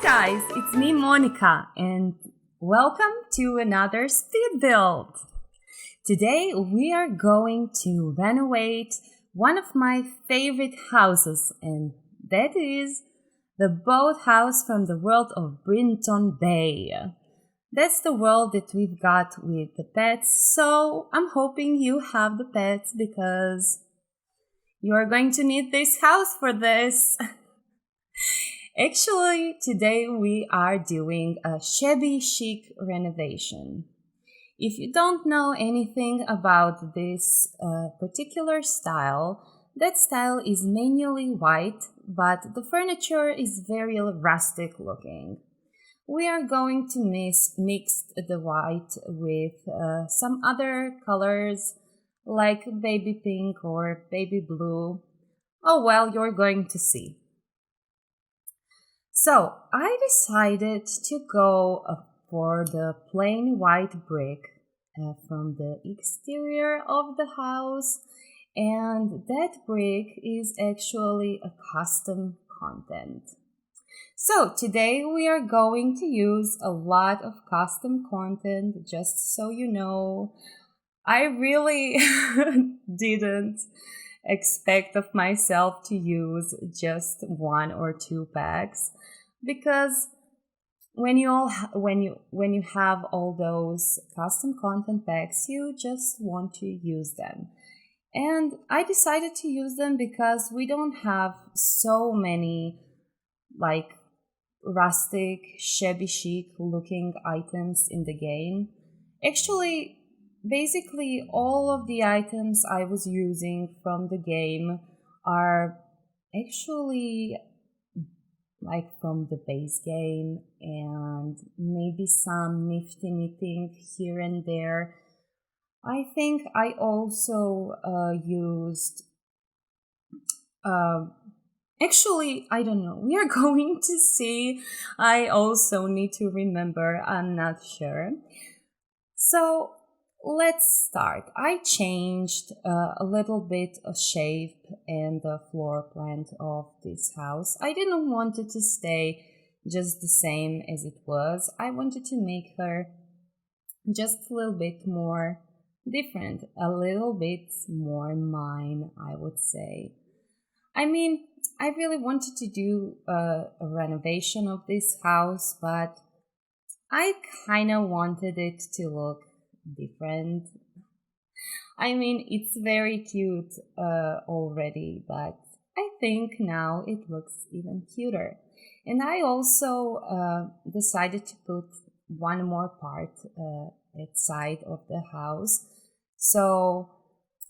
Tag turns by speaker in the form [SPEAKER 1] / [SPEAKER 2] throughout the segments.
[SPEAKER 1] guys, it's me, Monica, and welcome to another Speed Build. Today we are going to renovate one of my favorite houses, and that is the boathouse from the world of Brinton Bay. That's the world that we've got with the pets, so I'm hoping you have the pets because you are going to need this house for this. Actually, today we are doing a shabby chic renovation. If you don't know anything about this particular style, that style is mainly white, but the furniture is very rustic looking. We are going to mix the white with some other colors like baby pink or baby blue. Oh well, you're going to see. So I decided to go for the plain white brick from the exterior of the house, and that brick is actually a custom content. So today we are going to use a lot of custom content, just so you know. I really didn't expect of myself to use just one or two packs because when you have all those custom content packs, you just want to use them. And I decided to use them because we don't have so many like rustic, shabby chic looking items in the game. Actually, basically all of the items I was using from the game are actually like from the base game and maybe some nifty knitting here and there. I think I also used actually, I don't know. We are going to see. I also need to remember. I'm not sure. So let's start. I changed a little bit of shape and the floor plan of this house. I didn't want it to stay just the same as it was. I wanted to make her just a little bit more different, a little bit more mine, I would say. I mean, I really wanted to do a renovation of this house, but I kind of wanted it to look different. I mean, it's very cute already, but I think now it looks even cuter. And I also decided to put one more part outside of the house. So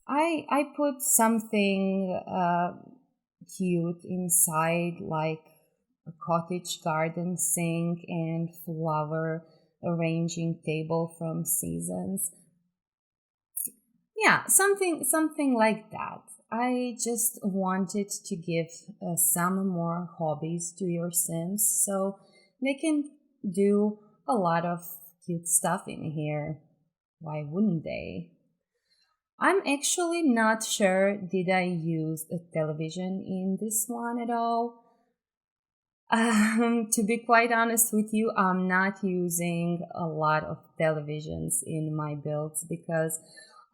[SPEAKER 1] I put something cute inside, like a cottage garden sink and flower arranging table from Seasons. Yeah, something like that. I just wanted to give some more hobbies to your Sims so they can do a lot of cute stuff in here. Why wouldn't they? I'm actually not sure did I use a television in this one at all. To be quite honest with you, I'm not using a lot of televisions in my builds because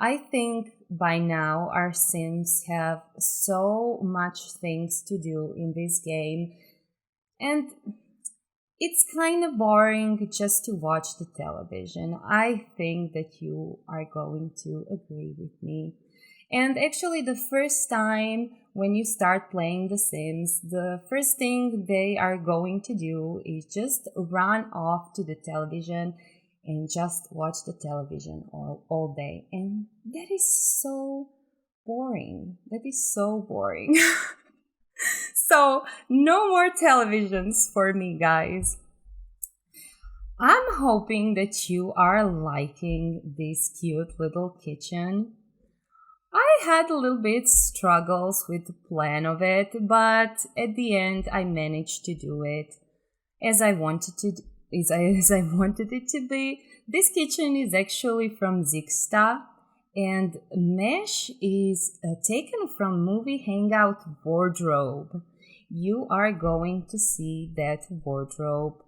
[SPEAKER 1] I think by now our Sims have so much things to do in this game, and it's kind of boring just to watch the television. I think that you are going to agree with me. And actually, the first time when you start playing The Sims, the first thing they are going to do is just run off to the television and just watch the television all day. And that is so boring. That is so boring. So, no more televisions for me, guys. I'm hoping that you are liking this cute little kitchen. I had a little bit struggles with the plan of it, but at the end I managed to do it as I wanted to as I wanted it to be. This kitchen is actually from Zixta, and mesh is taken from movie Hangout wardrobe. you are going to see that wardrobe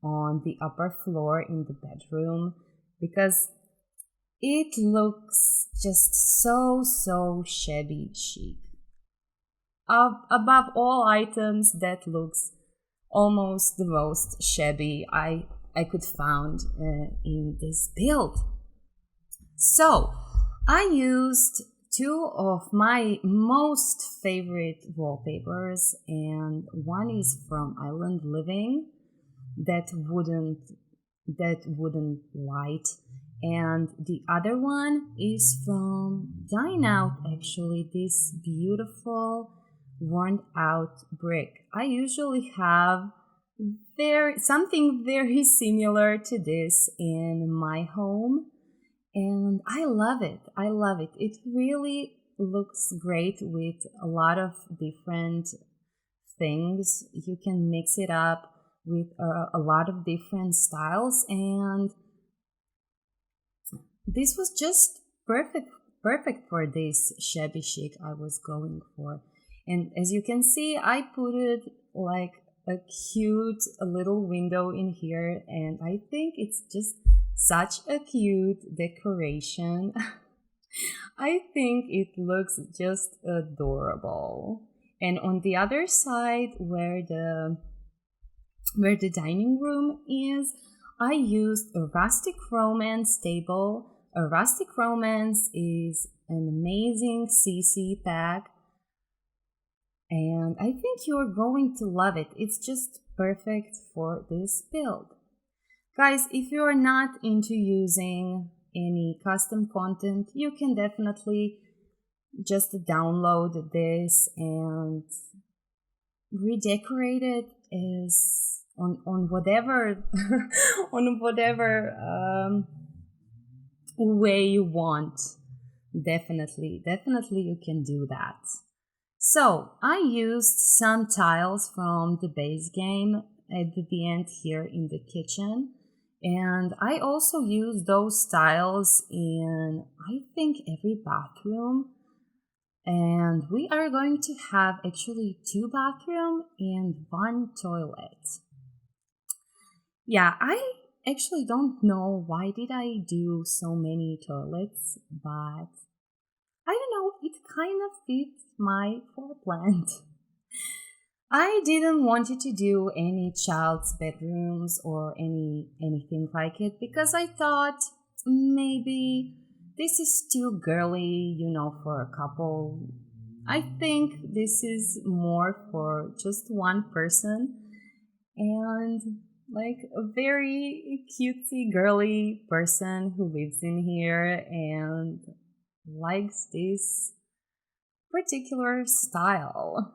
[SPEAKER 1] on the upper floor in the bedroom because it looks just so shabby chic. Above all items, that looks almost the most shabby I could found in this build. So I used two of my most favorite wallpapers, and one is from Island Living, that wooden light, and the other one is from Dine Out, actually, this beautiful worn out brick. I usually have something very similar to this in my home, and I love it. I love it. It really looks great with a lot of different things. You can mix it up with a lot of different styles, and this was just perfect for this shabby chic I was going for. And as you can see, I put it like a cute little window in here, and I think it's just such a cute decoration. I think it looks just adorable. And on the other side, where the dining room is, I used a Rustic Romance table. A Rustic Romance is an amazing CC pack, and I think you're going to love it. It's just perfect for this build. Guys, if you're not into using any custom content, you can definitely just download this and redecorate it as on whatever on whatever way you want. Definitely you can do that. So I used some tiles from the base game at the end here in the kitchen, and I also used those tiles in, I think, every bathroom. And we are going to have actually 2 bathrooms and 1 toilet. Yeah, I actually don't know why did I do so many toilets, but I don't know, it kind of fits my floor plan. I didn't want to do any child's bedrooms or anything like it because I thought maybe this is too girly, for a couple. I think this is more for just one person and like a very cutesy girly person who lives in here and likes this particular style.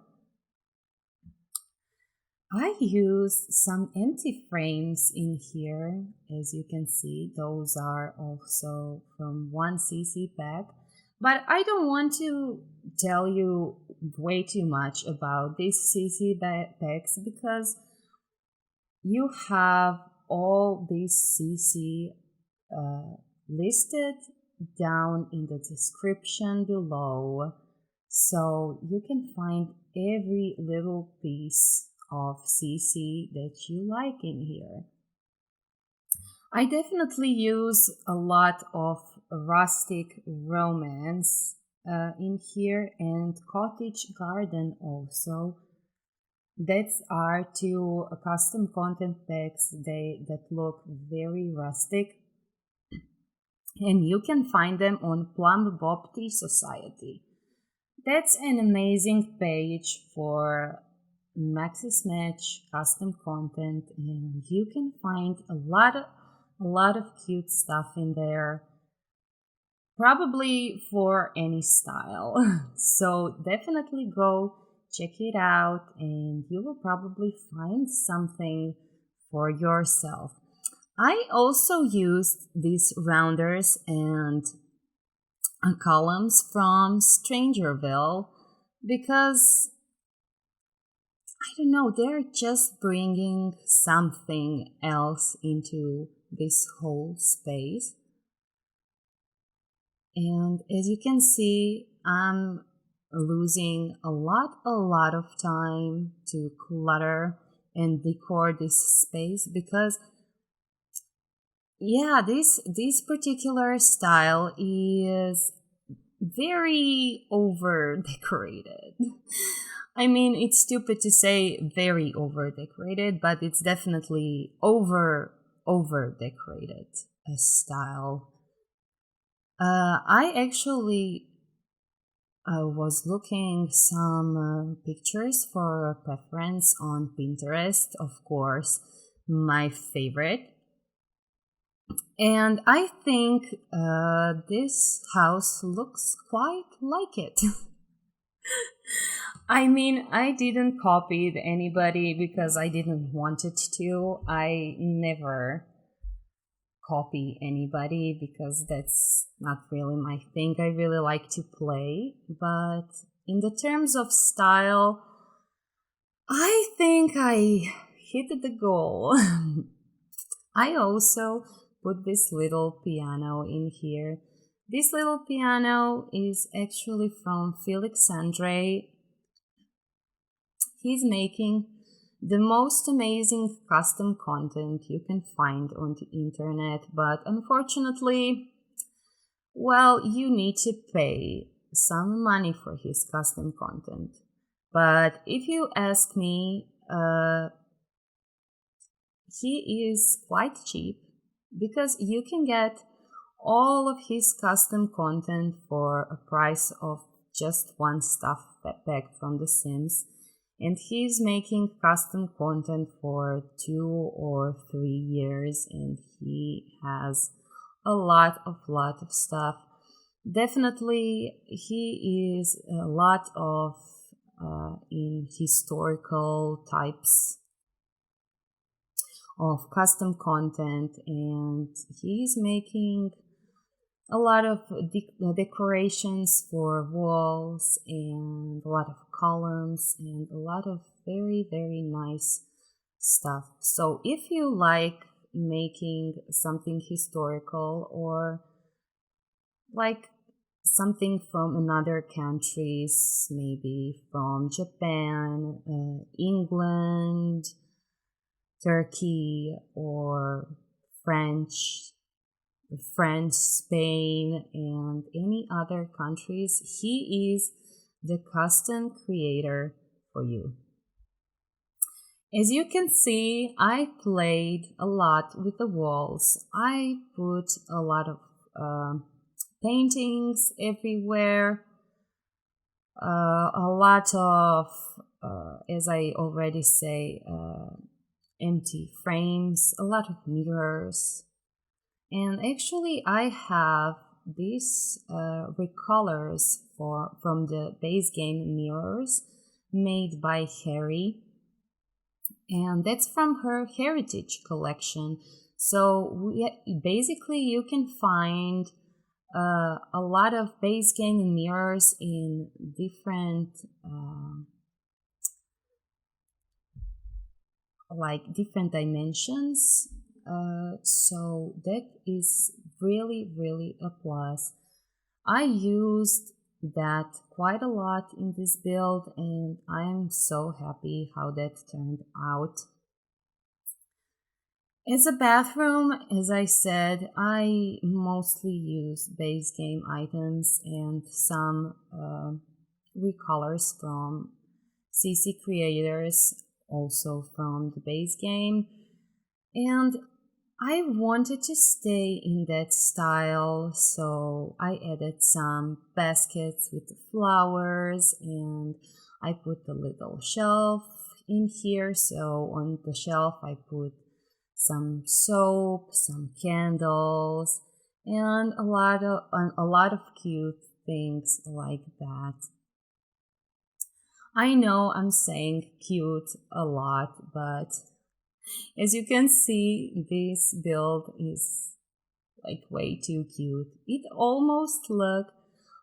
[SPEAKER 1] I used some empty frames in here. As you can see, those are also from 1cc pack. But I don't want to tell you way too much about these CC packs because you have all these CC listed down in the description below, so you can find every little piece of CC that you like in here. I definitely use a lot of Rustic Romance in here, and Cottage Garden also. That's are 2 custom content packs that look very rustic, and you can find them on Plum Bob Tea Society. That's an amazing page for Maxis Match custom content, and you can find a lot of cute stuff in there, probably for any style. So definitely go check it out and you will probably find something for yourself. I also used these rounders and columns from Strangerville because I don't know, they're just bringing something else into this whole space. And as you can see, I'm losing a lot of time to clutter and decor this space because yeah, this particular style is very over decorated. I mean, it's stupid to say very over decorated, but it's definitely over decorated style. I actually was looking some pictures for preference on Pinterest, of course, my favorite. And I think this house looks quite like it. I mean, I didn't copy anybody because I didn't want it to. I never copy anybody because that's not really my thing. I really like to play, but in the terms of style, I think I hit the goal. I also put this little piano in here. This little piano is actually from Felix Andre. He's making the most amazing custom content you can find on the internet, but unfortunately, well, you need to pay some money for his custom content. But if you ask me, he is quite cheap because you can get all of his custom content for a price of just one stuff pack from The Sims. And he's making custom content for 2 or 3 years, and he has a lot of stuff. Definitely, he is a lot of in historical types of custom content, and he's making a lot of decorations for walls and a lot of columns and a lot of very nice stuff. So if you like making something historical or like something from another countries, maybe from Japan, England, Turkey, or French, France, Spain, and any other countries, he is the custom creator for you. As you can see, I played a lot with the walls. I put a lot of paintings everywhere, a lot of, as I already say, empty frames, a lot of mirrors. And actually, I have these recolors from the base game mirrors made by Harry, and that's from her Heritage collection. So basically, you can find a lot of base game mirrors in different different dimensions. So that is really a plus. I used that quite a lot in this build, and I'm so happy how that turned out. As a bathroom, as I said, I mostly use base game items and some recolors from CC Creators, also from the base game. And I wanted to stay in that style, so I added some baskets with the flowers, and I put a little shelf in here. So on the shelf I put some soap, some candles, and a lot of cute things like that. I know I'm saying cute a lot, but as you can see, this build is like way too cute. It almost looks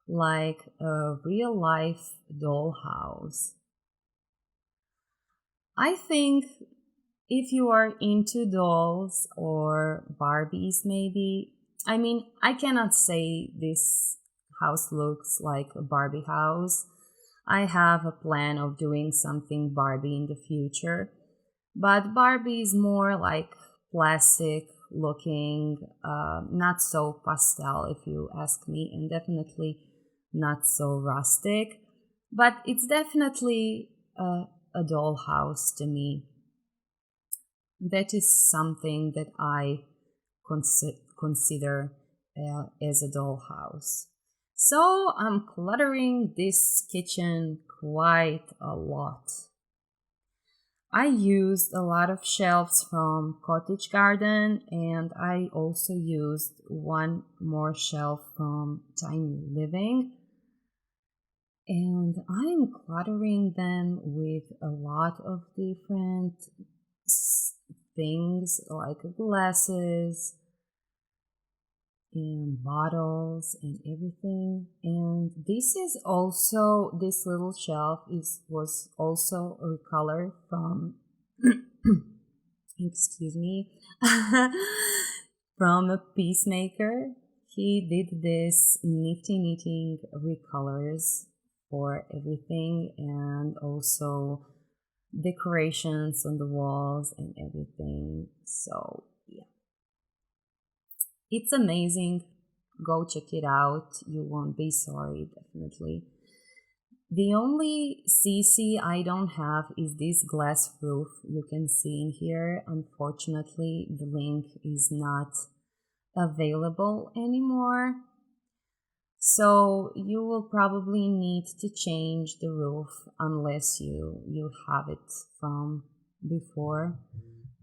[SPEAKER 1] like a real life dollhouse. I think if you are into dolls or Barbies, maybe, I mean, I cannot say this house looks like a Barbie house, I have a plan of doing something Barbie in the future, but Barbie is more like plastic looking, not so pastel if you ask me, and definitely not so rustic, but it's definitely a dollhouse to me. That is something that I consider as a dollhouse. So I'm cluttering this kitchen quite a lot. I used a lot of shelves from Cottage Garden, and I also used one more shelf from Tiny Living. And I'm cluttering them with a lot of different things like glasses and bottles and everything. And this little shelf was also recolored from excuse me from a Peacemaker. He did this nifty knitting recolors for everything, and also decorations on the walls and everything. So yeah, it's amazing. Go check it out. You won't be sorry, definitely. The only CC I don't have is this glass roof you can see in here. Unfortunately, the link is not available anymore. So you will probably need to change the roof unless you have it from before.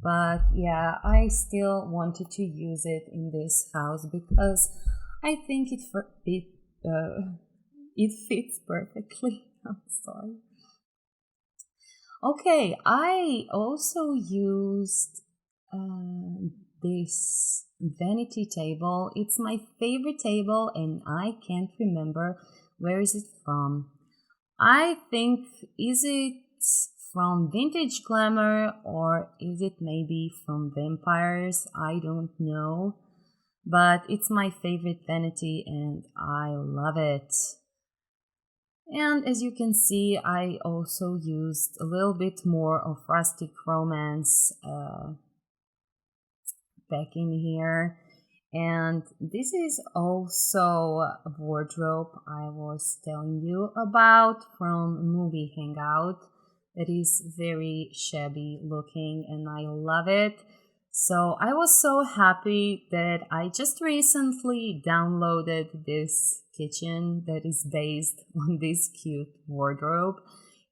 [SPEAKER 1] But yeah, I still wanted to use it in this house because I think it fits perfectly. I'm sorry. Okay, I also used this vanity table. It's my favorite table, and I can't remember where is it from. I think, is it from Vintage Glamour, or is it maybe from Vampires? I don't know, but it's my favorite vanity and I love it. And as you can see, I also used a little bit more of Rustic Romance back in here. And this is also a wardrobe I was telling you about from Movie Hangout. It is very shabby looking and I love it. So I was so happy that I just recently downloaded this kitchen that is based on this cute wardrobe,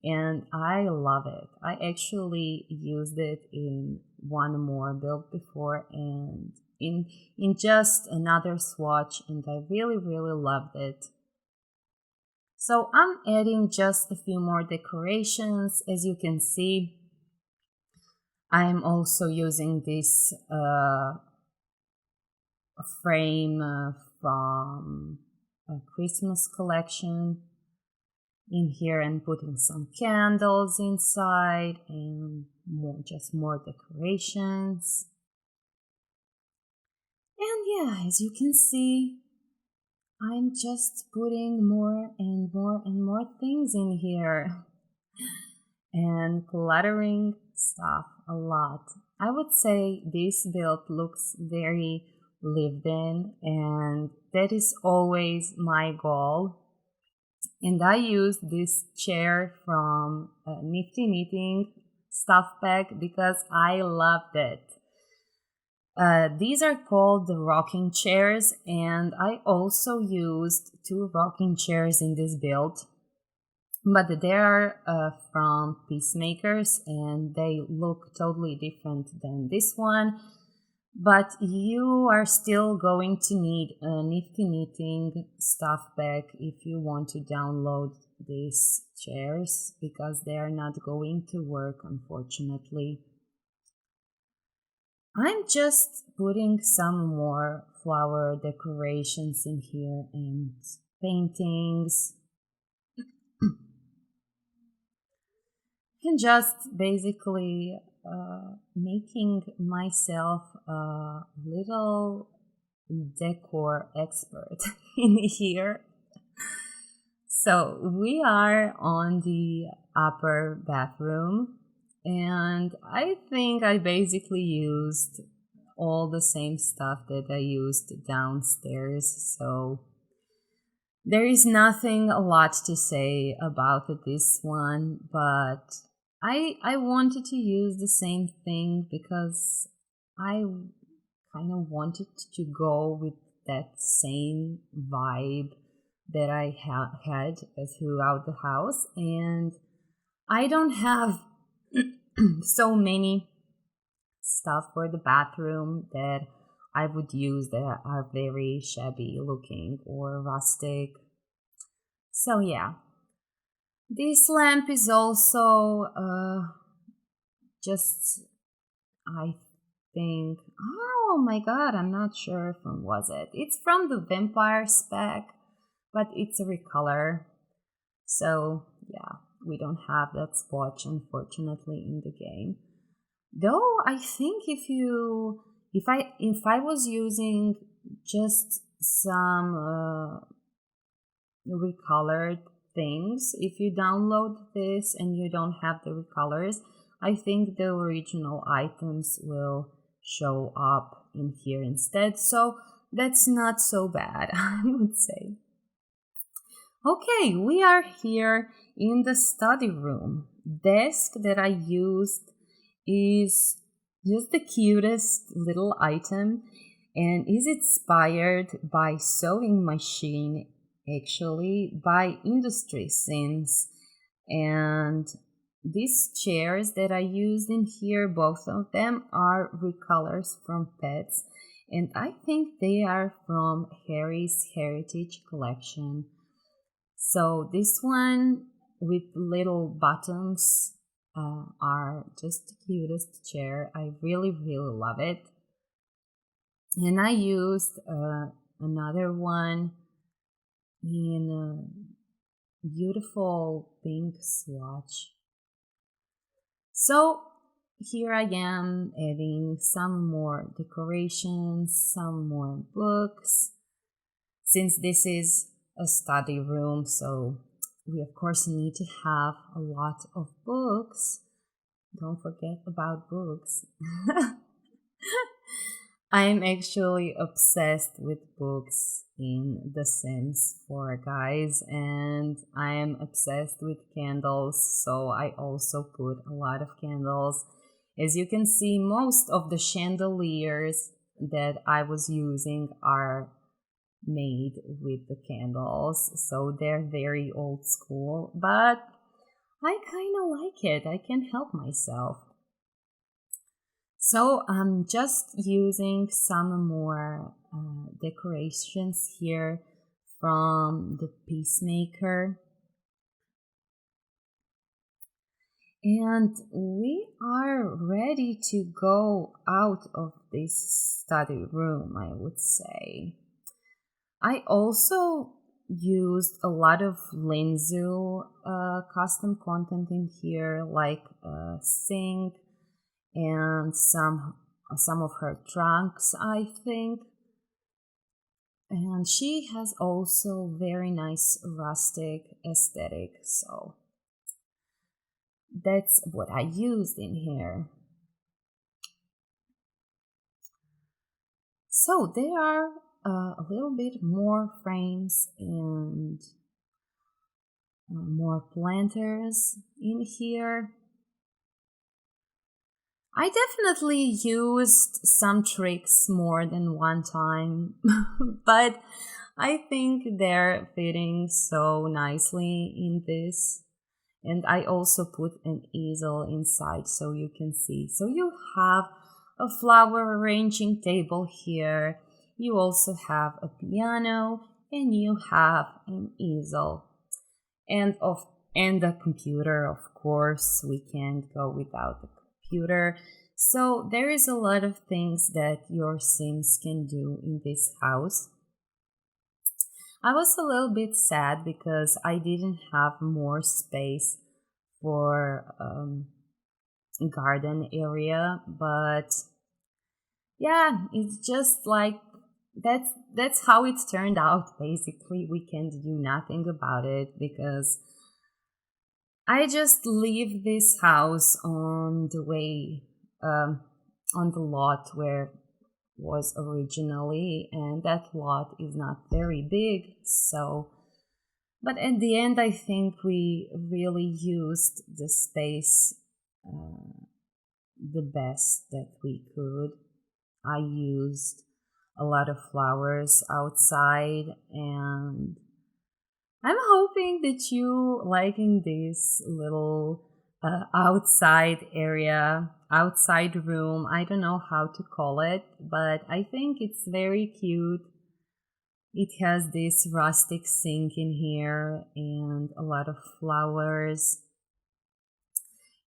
[SPEAKER 1] and I love it. I actually used it in one more build before and in just another swatch, and I really loved it. So I'm adding just a few more decorations. As you can see, I'm also using this frame from a Christmas collection in here and putting some candles inside and more decorations. And yeah, as you can see, I'm just putting more and more things in here and cluttering stuff a lot. I would say this build looks very lived in, and that is always my goal. And I used this chair from Nifty Knitting stuff bag because I loved it. These are called the rocking chairs, and I also used two rocking chairs in this build, but they are from Peacemakers and they look totally different than this one. But you are still going to need a Nifty Knitting stuff bag if you want to download these chairs, because they are not going to work, unfortunately. I'm just putting some more flower decorations in here and paintings and just basically making myself a little decor expert in here. So we are on the upper bathroom, and I think I basically used all the same stuff that I used downstairs. So there is nothing a lot to say about this one, but I wanted to use the same thing because I kind of wanted to go with that same vibe that I had throughout the house, and I don't have so many stuff for the bathroom that I would use that are very shabby looking or rustic. So yeah, this lamp is also just, I think, oh my god, I'm not sure from was it. It's from the Vampire spec, but it's a recolor. So yeah, we don't have that swatch unfortunately in the game. Though I think if I was using just some recolored things, if you download this and you don't have the recolors, I think the original items will show up in here instead. So that's not so bad, I would say. Okay, we are here in the study room. Desk that I used is just the cutest little item and is inspired by sewing machine, actually by industry scenes. And these chairs that I used in here, both of them are recolors from Pets, and I think they are from Harry's Heritage Collection. So this one with little buttons are just the cutest chair. I really, really love it. And I used another one in a beautiful pink swatch. So here I am adding some more decorations, some more books. Since this is a study room, so we of course need to have a lot of books. Don't forget about books. I am actually obsessed with books in The Sims 4, guys, and I am obsessed with candles, so I also put a lot of candles. As you can see, most of the chandeliers that I was using are made with the candles, so they're very old school, but I kind of like it. I can help myself. So I'm just using some more decorations here from the Peacemaker. And we are ready to go out of this study room, I would say. I also used a lot of Linzu custom content in here, like sink and some of her trunks, I think. And she has also very nice rustic aesthetic, so that's what I used in here. So there are a little bit more frames and more planters in here. I definitely used some tricks more than one time, but I think they're fitting so nicely in this. And I also put an easel inside so you can see. So you have a flower arranging table here. You also have a piano and you have an easel. And a computer, of course. We can't go without the computer. So there is a lot of things that your Sims can do in this house. I was a little bit sad because I didn't have more space for garden area, but yeah, it's just like that's how it turned out. Basically, we can't do nothing about it because I just leave this house on the way, on the lot where was originally, and that lot is not very big. So, but at the end, I think we really used the space the best that we could. I used a lot of flowers outside, and I'm hoping that you liking this little outside area, outside room. I don't know how to call it, but I think it's very cute. It has this rustic sink in here and a lot of flowers.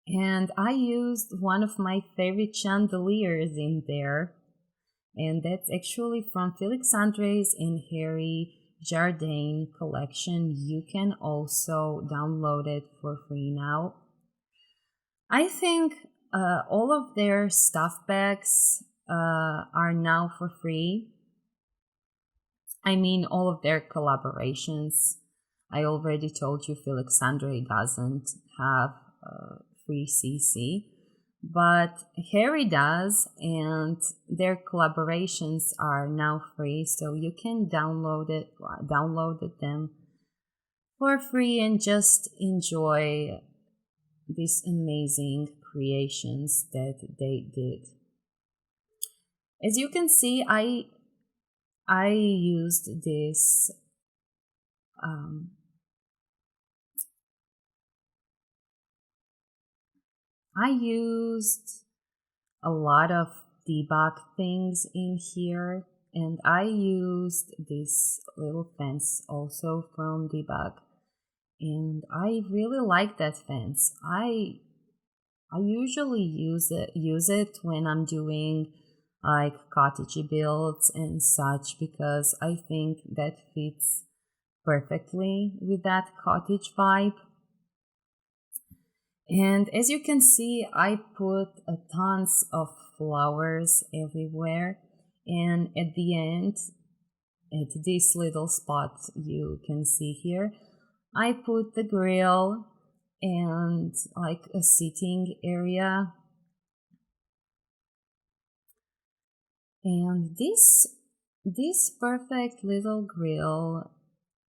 [SPEAKER 1] And I used one of my favorite chandeliers in there, and that's actually from Felix Andres and Harry Jardin collection. You can also download it for free now. I think all of their stuff bags are now for free. I mean, all of their collaborations. I already told you Felix Andre doesn't have free CC, but Harry does, and their collaborations are now free, so you can download them for free and just enjoy these amazing creations that they did. As you can see, I used this I used a lot of debug things in here, and I used this little fence also from debug, and I really like that fence. I usually use it when I'm doing like cottage builds and such, because I think that fits perfectly with that cottage vibe. And as you can see, I put tons of flowers everywhere, and at the end, at this little spot you can see here, I put the grill and like a sitting area. And this perfect little grill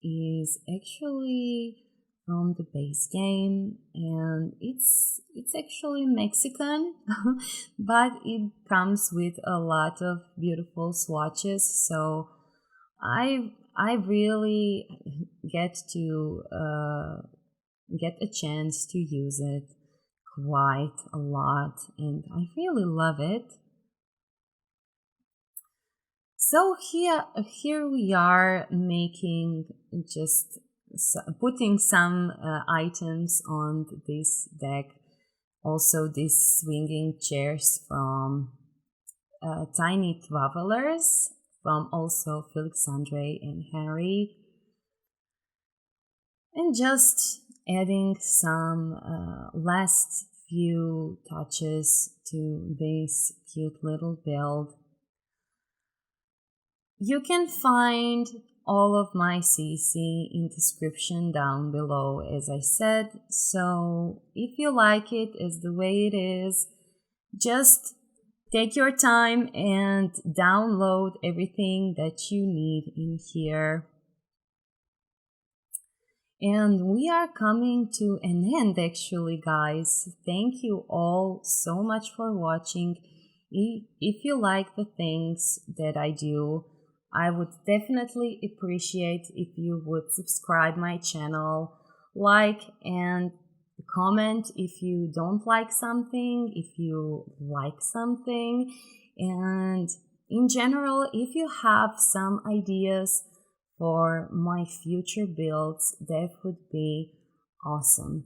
[SPEAKER 1] is actually from the base game, and it's actually Mexican but it comes with a lot of beautiful swatches, so I really get to get a chance to use it quite a lot, and I really love it. So here we are making just putting some items on this deck. Also, these swinging chairs from Tiny Travelers from also Felix Andre and Harry, and just adding some last few touches to this cute little build. You can find all of my CC in description down below, as I said. So if you like it as the way it is, just take your time and download everything that you need in here. And we are coming to an end, actually, guys. Thank you all so much for watching. If you like the things that I do, I would definitely appreciate if you would subscribe my channel, like and comment if you don't like something, if you like something, and in general, if you have some ideas for my future builds, that would be awesome.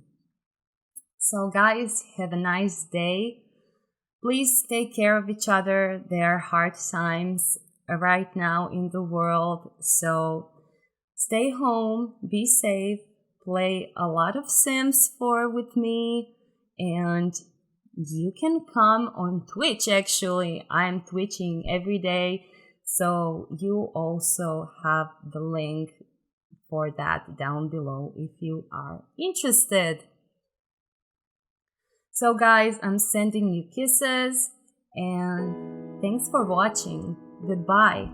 [SPEAKER 1] So guys, have a nice day. Please take care of each other. There are hard times right now in the world, so stay home, be safe, play a lot of Sims 4 with me, and you can come on Twitch. Actually, I'm twitching every day So you also have the link for that down below if you are interested. So guys, I'm sending you kisses and thanks for watching. Goodbye.